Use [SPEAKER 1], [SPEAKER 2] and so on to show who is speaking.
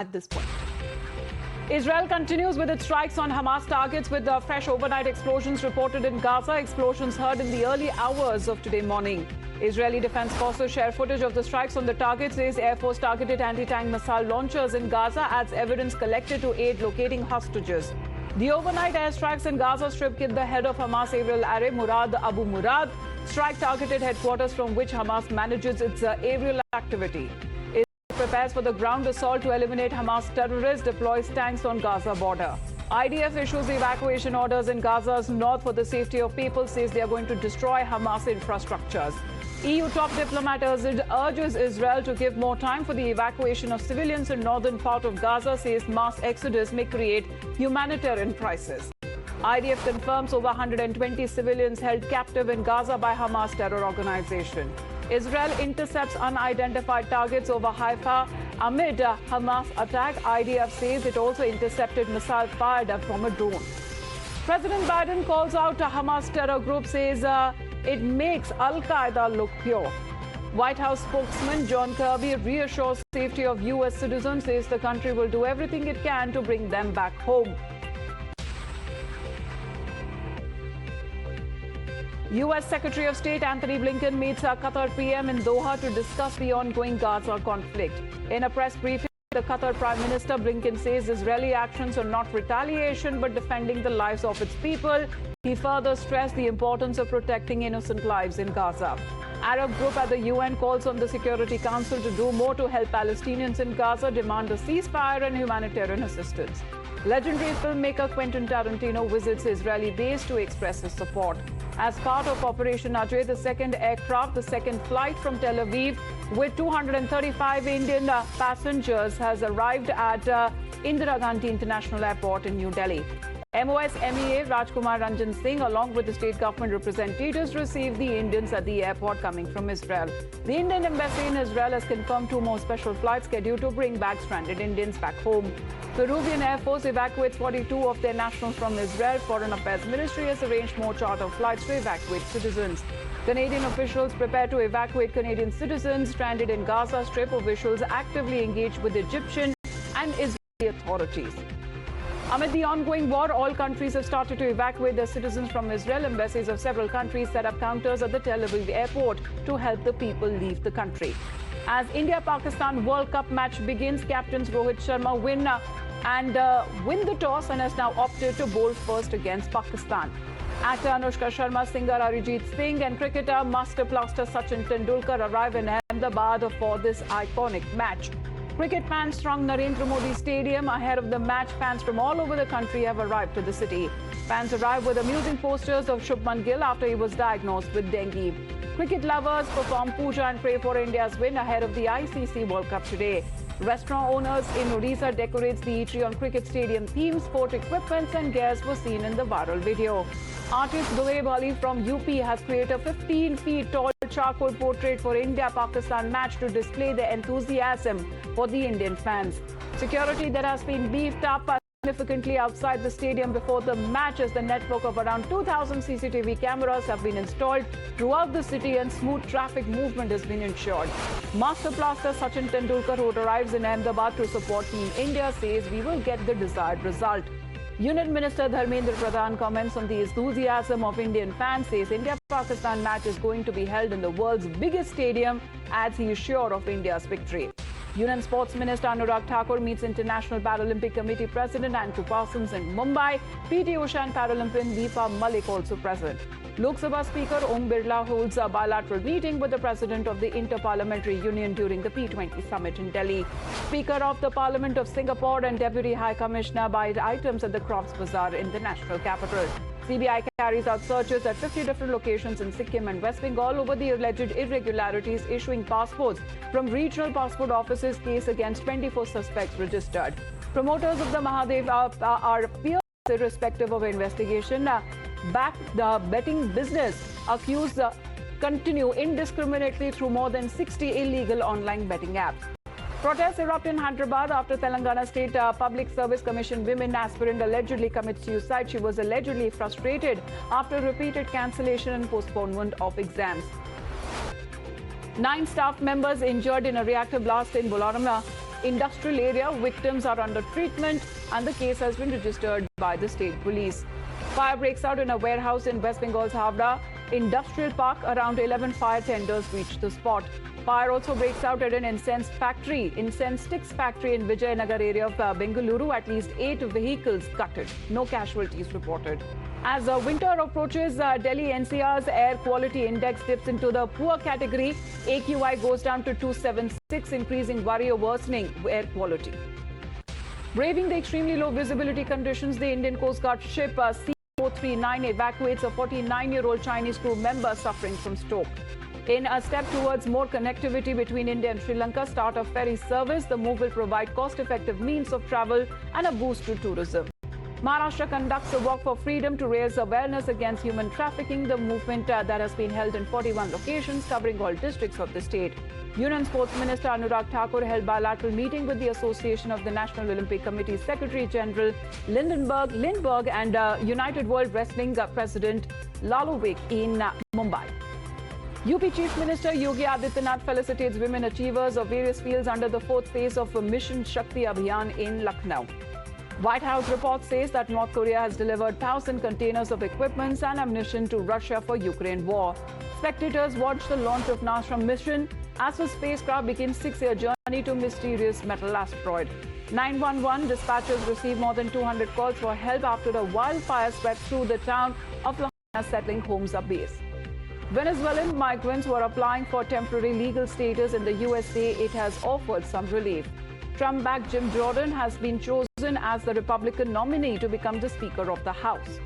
[SPEAKER 1] at this point. Israel continues with its strikes on Hamas targets with fresh overnight explosions reported in Gaza. Explosions heard in the early hours of today morning. Israeli Defense Forces share footage of the strikes on the targets. Says Air Force targeted anti-tank missile launchers in Gaza, adds evidence collected to aid locating hostages. The overnight airstrikes in Gaza Strip killed the head of Hamas aerial array, Murad Abu Murad. Strike targeted headquarters from which Hamas manages its aerial activity. Prepares for the ground assault to eliminate Hamas terrorists, deploys tanks on Gaza border. IDF issues evacuation orders in Gaza's north for the safety of people, says they are going to destroy Hamas infrastructures. EU top diplomat urges Israel to give more time for the evacuation of civilians in northern part of Gaza, says mass exodus may create humanitarian crisis. IDF confirms over 120 civilians held captive in Gaza by Hamas terror organization. Israel intercepts unidentified targets over Haifa amid Hamas attack. IDF says it also intercepted missiles fired from a drone. President Biden calls out a Hamas terror group, says it makes Al-Qaeda look pure. White House spokesman John Kirby reassures safety of U.S. citizens, says the country will do everything it can to bring them back home. U.S. Secretary of State Antony Blinken meets Qatar PM in Doha to discuss the ongoing Gaza conflict. In a press briefing, the Qatar Prime Minister Blinken says Israeli actions are not retaliation but defending the lives of its people. He further stressed the importance of protecting innocent lives in Gaza. Arab group at the UN calls on the Security Council to do more to help Palestinians in Gaza, demand a ceasefire and humanitarian assistance. Legendary filmmaker Quentin Tarantino visits Israeli base to express his support. As part of Operation Ajay, the second flight from Tel Aviv with 235 Indian passengers has arrived at Indira Gandhi International Airport in New Delhi. MOS MEA Rajkumar Ranjan Singh, along with the state government representatives, received the Indians at the airport coming from Israel. The Indian embassy in Israel has confirmed 2 more special flights scheduled to bring back stranded Indians back home. Peruvian Air Force evacuates 42 of their nationals from Israel. Foreign Affairs Ministry has arranged more charter flights to evacuate citizens. Canadian officials prepare to evacuate Canadian citizens stranded in Gaza Strip. Officials actively engaged with Egyptian and Israeli authorities. Amid the ongoing war, all countries have started to evacuate their citizens from Israel. Embassies of several countries set up counters at the Tel Aviv airport to help the people leave the country. As India-Pakistan World Cup match begins, captains Rohit Sharma win the toss and has now opted to bowl first against Pakistan. Actor Anushka Sharma, singer Arijit Singh and cricketer Master Blaster Sachin Tendulkar arrive in Ahmedabad for this iconic match. Cricket fans throng Narendra Modi Stadium. Ahead of the match, fans from all over the country have arrived to the city. Fans arrived with amusing posters of Shubman Gill after he was diagnosed with dengue. Cricket lovers perform puja and pray for India's win ahead of the ICC World Cup today. Restaurant owners in Odisha decorates the eatery on cricket stadium themes. Sport equipments and gears were seen in the viral video. Artist Doeb Ali from UP has created a 15 feet tall charcoal portrait for India-Pakistan match to display their enthusiasm for the Indian fans. Security that has been beefed up significantly outside the stadium before the match, as the network of around 2,000 CCTV cameras have been installed throughout the city and smooth traffic movement has been ensured. Master Blaster Sachin Tendulkar, who arrives in Ahmedabad to support Team India, says we will get the desired result. Union Minister Dharmendra Pradhan comments on the enthusiasm of Indian fans, says India-Pakistan match is going to be held in the world's biggest stadium, adds he is sure of India's victory. Union Sports Minister Anurag Thakur meets International Paralympic Committee President Andrew Parsons in Mumbai. PT Usha and Paralympian Deepa Malik also present. Lok Sabha Speaker Om Birla holds a bilateral meeting with the President of the Inter-Parliamentary Union during the P20 summit in Delhi. Speaker of the Parliament of Singapore and Deputy High Commissioner buy items at the Crops Bazaar in the national capital. CBI carries out searches at 50 different locations in Sikkim and West Bengal over the alleged irregularities issuing passports from regional passport offices. Case against 24 suspects registered. Promoters of the Mahadev are feared irrespective of investigation. Back the betting business accused continue indiscriminately through more than 60 illegal online betting apps. Protests erupt in Hyderabad after Telangana State Public Service Commission women aspirant allegedly commits suicide. She was allegedly frustrated after repeated cancellation and postponement of exams. 9 staff members injured in a reactor blast in Bolaram. industrial area. Victims are under treatment and the case has been registered by the state police. Fire breaks out in a warehouse in West Bengal's Havda Industrial Park. Around 11 fire tenders reached the spot. Fire also breaks out at an incense sticks factory in Vijayanagar area of Bengaluru. At least 8 vehicles gutted. No casualties reported. As winter approaches, Delhi NCR's air quality index dips into the poor category. AQI goes down to 276, increasing worry of worsening air quality. Braving the extremely low visibility conditions, the Indian Coast Guard ship C-439 evacuates a 49-year-old Chinese crew member suffering from stroke. In a step towards more connectivity between India and Sri Lanka, start of ferry service. The move will provide cost-effective means of travel and a boost to tourism. Maharashtra conducts a walk for freedom to raise awareness against human trafficking. The movement that has been held in 41 locations covering all districts of the state. Union Sports Minister Anurag Thakur held bilateral meeting with the Association of the National Olympic Committee Secretary General Lindbergh and United World Wrestling President Lalovik in Mumbai. UP Chief Minister Yogi Adityanath felicitates women achievers of various fields under the 4th phase of Mission Shakti Abhiyan in Lucknow. White House report says that North Korea has delivered 1,000 containers of equipment and ammunition to Russia for Ukraine war. Spectators watched the launch of NASA's mission as the spacecraft begins 6-year journey to mysterious metal asteroid. 911 dispatchers received more than 200 calls for help after a wildfire swept through the town of Lahaina, settling homes ablaze. Venezuelan migrants who are applying for temporary legal status in the USA, it has offered some relief. Trump-backed Jim Jordan has been chosen as the Republican nominee to become the Speaker of the House.